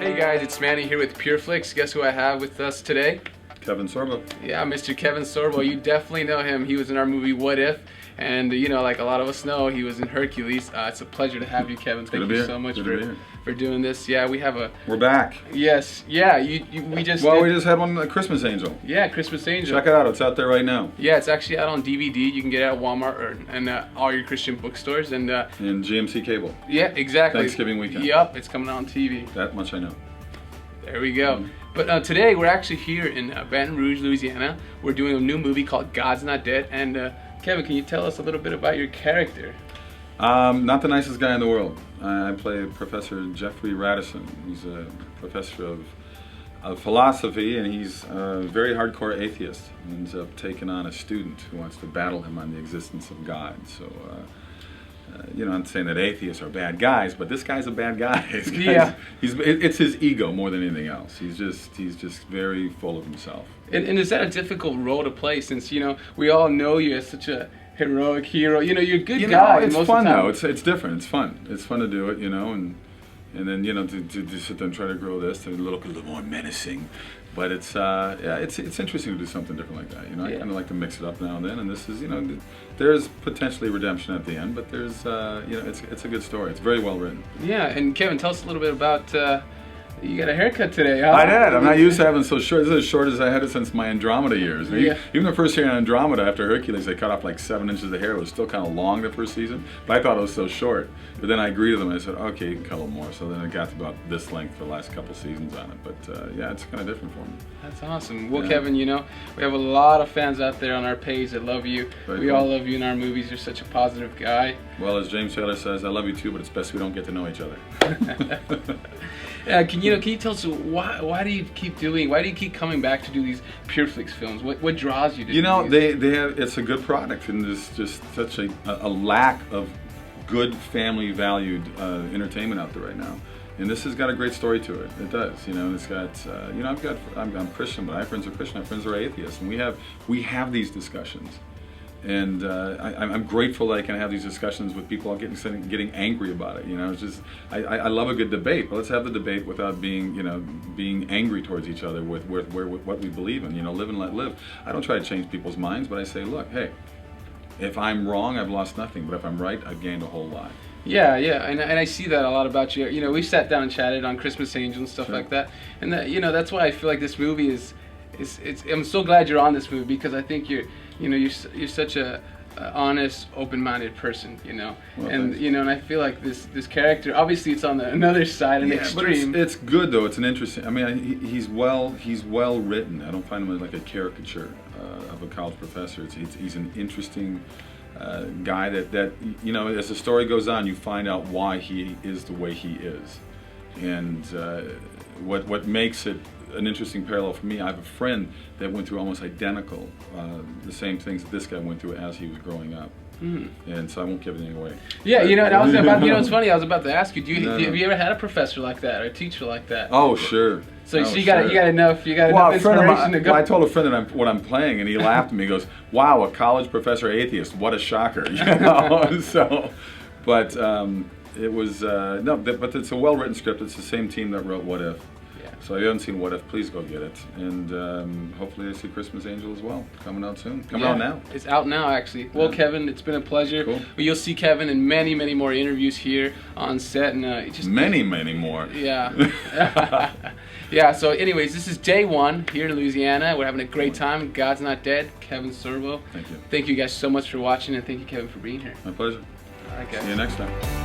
Hey guys, it's Manny here with PureFlix. Guess who I have with us today? Kevin Sorbo. Yeah, Mr. Kevin Sorbo. You definitely know him. He was in our movie What If? And you know, like a lot of us know, he was in Hercules. It's a pleasure to have you, Kevin. Thank you so much for doing this. Yeah, we have a... We're back. Yes. Yeah, we just... Well, we just had one, Christmas Angel. Yeah, Christmas Angel. Check it out. It's out there right now. Yeah, it's actually out on DVD. You can get it at Walmart and all your Christian bookstores. And GMC Cable. Yeah, exactly. Thanksgiving weekend. Yep, it's coming out on TV. That much I know. There we go. But today we're actually here in Baton Rouge, Louisiana. We're doing a new movie called God's Not Dead. And Kevin, can you tell us a little bit about your character? Not the nicest guy in the world. I play Professor Jeffrey Radisson. He's a professor of philosophy, and he's a very hardcore atheist. He ends up taking on a student who wants to battle him on the existence of God. So, you know, I'm saying that atheists are bad guys, but this guy's a bad guy. It's his ego more than anything else. He's just very full of himself. And is that a difficult role to play, since, you know, we all know you as such a heroic hero? You know, you're a good guy. It's fun though. It's different. It's fun. It's fun to do it, you know, and then, you know, to sit there and try to grow this to look a little more menacing. But it's yeah, it's interesting to do something different like that. You know, I kind of like to mix it up now and then. And this is, you know, there's potentially redemption at the end, but there's, you know, it's a good story. It's very well written. Yeah, and Kevin, tell us a little bit about. You got a haircut today, huh? I did. I'm not used to having so short. This is as short as I had it since my Andromeda years. Yeah. Even the first year in Andromeda, after Hercules, they cut off like 7 inches of hair. It was still kind of long the first season, but I thought it was so short. But then I agreed with them, and I said, okay, you can cut a little more. So then it got to about this length for the last couple seasons on it. But yeah, it's kind of different for me. That's awesome. Well, Kevin, you know, we have a lot of fans out there on our page that love you. We all love you in our movies. You're such a positive guy. Well, as James Taylor says, I love you too, but it's best we don't get to know each other. Can you tell us why do you keep coming back to do these PureFlix films? What draws you to You know, these? they have, it's a good product, and there's just such a lack of good family valued entertainment out there right now. And this has got a great story to it. It does, you know. It's got, you know, I'm Christian, but I have friends who are Christian. I have friends who are atheists, and we have these discussions. And I'm grateful that I can have these discussions with people getting angry about it. You know, it's just I love a good debate, but let's have the debate without being, you know, being angry towards each other with what we believe in. You know, live and let live. I don't try to change people's minds, but I say, look, hey, if I'm wrong, I've lost nothing, but if I'm right, I've gained a whole lot. Yeah, and I see that a lot about you. You know, we sat down and chatted on Christmas Angel and stuff like that, and that, you know, that's why I feel like this movie is I'm so glad you're on this movie, because I think you're such a honest, open-minded person, you know. Well, and thanks. you know, and I feel like this character, obviously it's on another side, an extreme. But it's good though. It's an interesting. I mean, he's well written. I don't find him like a caricature of a college professor. He's an interesting guy that you know, as the story goes on, you find out why he is the way he is, and what makes it an interesting parallel for me. I have a friend that went through almost identical, the same things that this guy went through as he was growing up. And so I won't give anything away. Yeah, you know, and I was about, you know, it's funny, I was about to ask you, have you ever had a professor like that, or a teacher like that? Oh, sure. So you got enough inspiration to go. Well, I told a friend that what I'm playing, and he laughed at me. He goes, "Wow, a college professor atheist, what a shocker!" You know. So, but it was no, but it's a well-written script. It's the same team that wrote What If. So if you haven't seen What If, please go get it. And hopefully I see Christmas Angel as well, coming out soon. Coming out now. It's out now, actually. Well, Kevin, it's been a pleasure. Cool. You'll see Kevin in many, many more interviews here on set. And just many more. Yeah. Yeah, so anyways, this is day one here in Louisiana. We're having a great time. God's Not Dead. Kevin Sorbo. Thank you. Thank you guys so much for watching, and thank you, Kevin, for being here. My pleasure. All right, guys. See you next time.